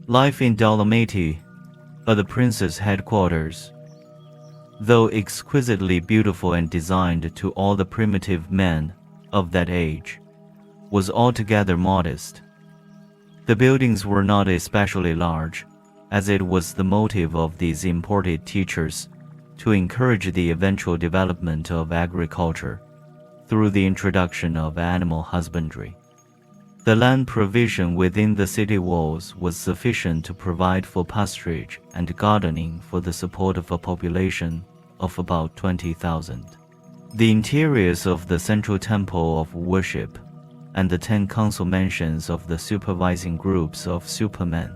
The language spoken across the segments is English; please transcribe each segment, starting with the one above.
Life in Dalamatia, at the prince's headquarters, though exquisitely beautiful and designed to all the primitive men of that age, was altogether modest. The buildings were not especially large, as it was the motive of these imported teachers to encourage the eventual development of agriculture through the introduction of animal husbandry. The land provision within the city walls was sufficient to provide for pasturage and gardening for the support of a population of about 20,000. The interiors of the central temple of worship and the 10 council mansions of the supervising groups of supermen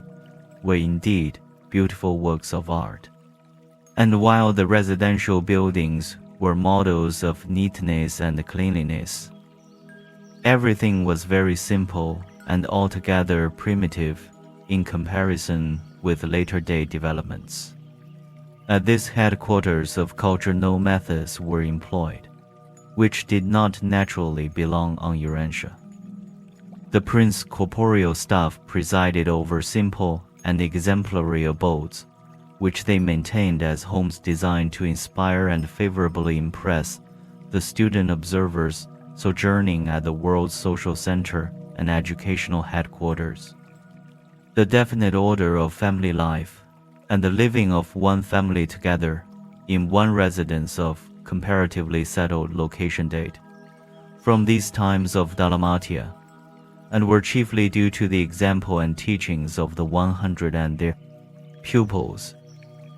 were indeed beautiful works of art. And while the residential buildings were models of neatness and cleanliness, everything was very simple and altogether primitive in comparison with later-day developments. At this headquarters of culture no methods were employed, which did not naturally belong on Urantia. The prince's corporeal staff presided over simple and exemplary abodes, which they maintained as homes designed to inspire and favorably impress the student observers sojourning at the world's social center and educational headquarters. The definite order of family life and the living of one family together in one residence of comparatively settled location date from these times of Dalamatia, and were chiefly due to the example and teachings of the 100 and their pupils.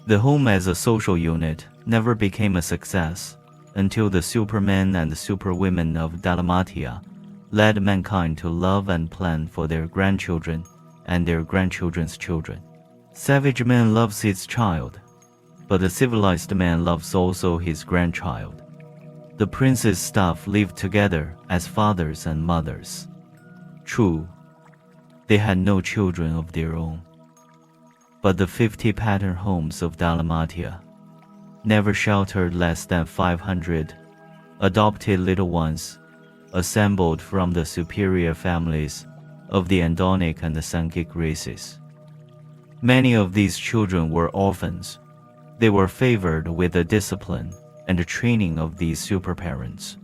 The home as a social unit never became a success until the supermen and the superwomen of Dalamatia led mankind to love and plan for their grandchildren and their grandchildren's children. Savage man loves his child, but the civilized man loves also his grandchild. The prince's staff lived together as fathers and mothers. True, they had no children of their own, but the 50 pattern homes of Dalamatia never sheltered less than 500 adopted little ones assembled from the superior families of the Andonic and the Sangic races. Many of these children were orphans. They were favored with the discipline and the training of these superparents.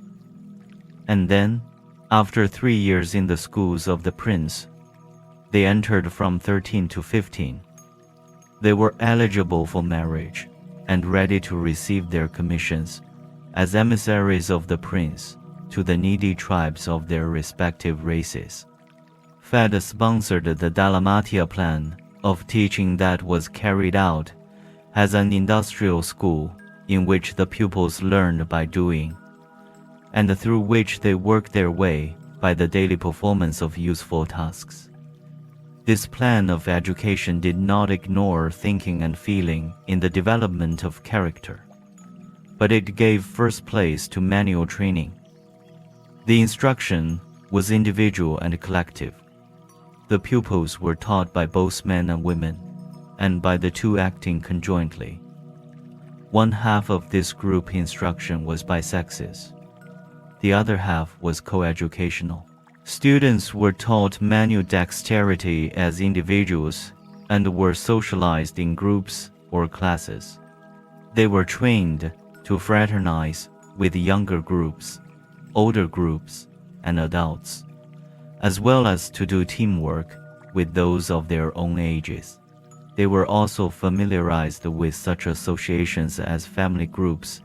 And then, after 3 years in the schools of the prince, they entered from 13 to 15. They were eligible for marriage and ready to receive their commissions as emissaries of the prince to the needy tribes of their respective races. FED sponsored the Dalamatia plan of teaching that was carried out as an industrial school in which the pupils learned by doing, and through which they worked their way by the daily performance of useful tasks. This plan of education did not ignore thinking and feeling in the development of character, but it gave first place to manual training. The instruction was individual and collective. The pupils were taught by both men and women, and by the two acting conjointly. One half of this group instruction was by sexes. The other half was coeducational. Students were taught manual dexterity as individuals and were socialized in groups or classes. They were trained to fraternize with younger groups, older groups, and adults, as well as to do teamwork with those of their own ages. They were also familiarized with such associations as family groups,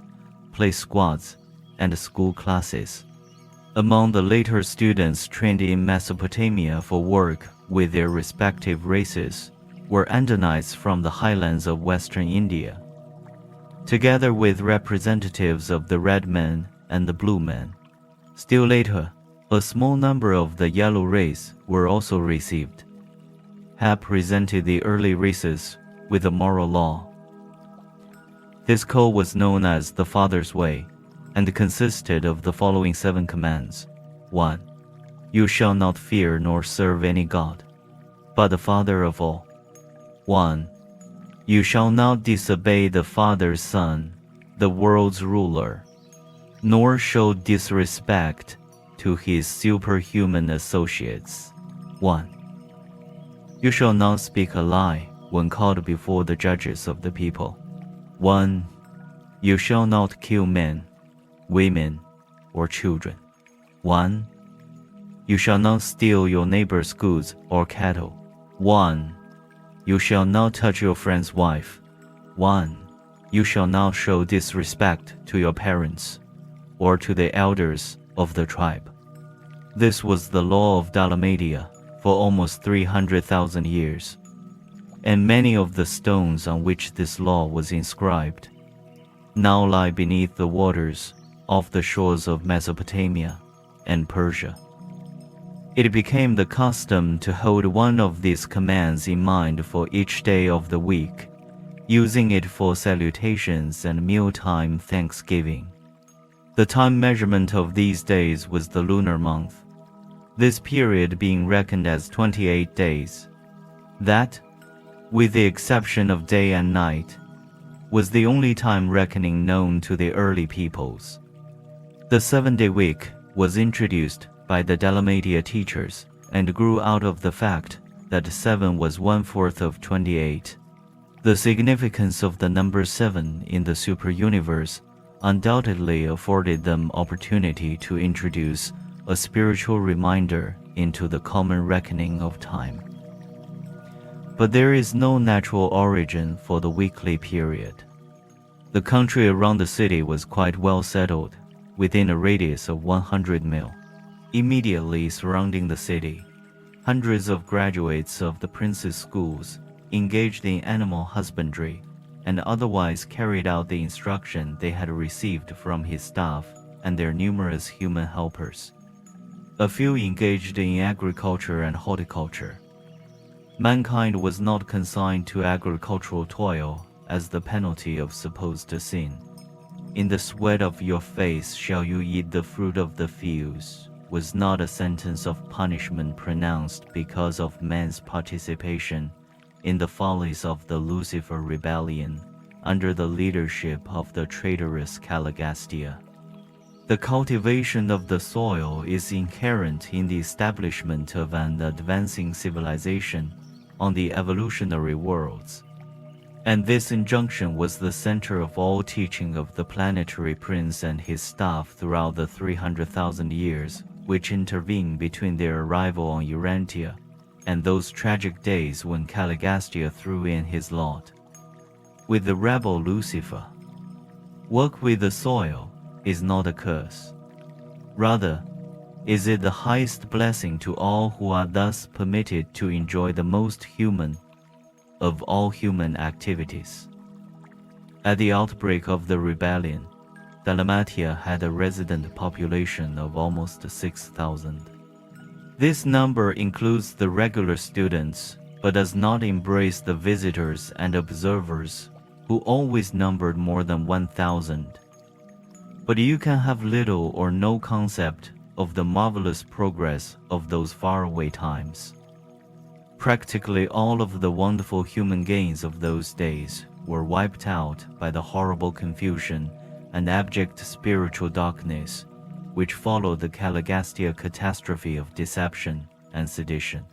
play squads, and school classes. Among the later students trained in Mesopotamia for work with their respective races were Andonites from the highlands of western India, together with representatives of the red men and the blue men. Still later, a small number of the yellow race were also received, have presented the early races with a moral law. This code was known as the Father's Way, and consisted of the following 7 commands. 1. You shall not fear nor serve any god, but the Father of all. 1. You shall not disobey the Father's Son, the world's ruler, nor show disrespect to his superhuman associates. 1. You shall not speak a lie when called before the judges of the people. 1. You shall not kill men, women, or children. 1. You shall not steal your neighbor's goods or cattle. 1. You shall not touch your friend's wife. 1. You shall not show disrespect to your parents or to the elders of the tribe. This was the law of Dalamatia for almost 300,000 years, and many of the stones on which this law was inscribed now lie beneath the waters off the shores of Mesopotamia and Persia. It became the custom to hold one of these commands in mind for each day of the week, using it for salutations and mealtime thanksgiving. The time measurement of these days was the lunar month, this period being reckoned as 28 days. That, with the exception of day and night, was the only time reckoning known to the early peoples. The 7-day week was introduced by the Dalamatia teachers and grew out of the fact that 7 was 1/4 of 28. The significance of the number 7 in the superuniverse undoubtedly afforded them opportunity to introduce a spiritual reminder into the common reckoning of time. But there is no natural origin for the weekly period. The country around the city was quite well settled, within a radius of 100 mil. Immediately surrounding the city, hundreds of graduates of the prince's schools engaged in animal husbandry and otherwise carried out the instruction they had received from his staff and their numerous human helpers. A few engaged in agriculture and horticulture. Mankind was not consigned to agricultural toil as the penalty of supposed sin. In the sweat of your face shall you eat the fruit of the fields, was not a sentence of punishment pronounced because of man's participation in the follies of the Lucifer rebellion under the leadership of the traitorous Caligastia. The cultivation of the soil is inherent in the establishment of an advancing civilization on the evolutionary worlds, and this injunction was the center of all teaching of the planetary prince and his staff throughout the 300,000 years which intervened between their arrival on Urantia and those tragic days when Caligastia threw in his lot with the rebel Lucifer. Work with the soil is not a curse. Rather, is it the highest blessing to all who are thus permitted to enjoy the most human of all human activities. At the outbreak of the rebellion, Dalamatia had a resident population of almost 6,000. This number includes the regular students, but does not embrace the visitors and observers, who always numbered more than 1,000. But you can have little or no concept of the marvelous progress of those faraway times. Practically all of the wonderful human gains of those days were wiped out by the horrible confusion and abject spiritual darkness which followed the Caligastia catastrophe of deception and sedition.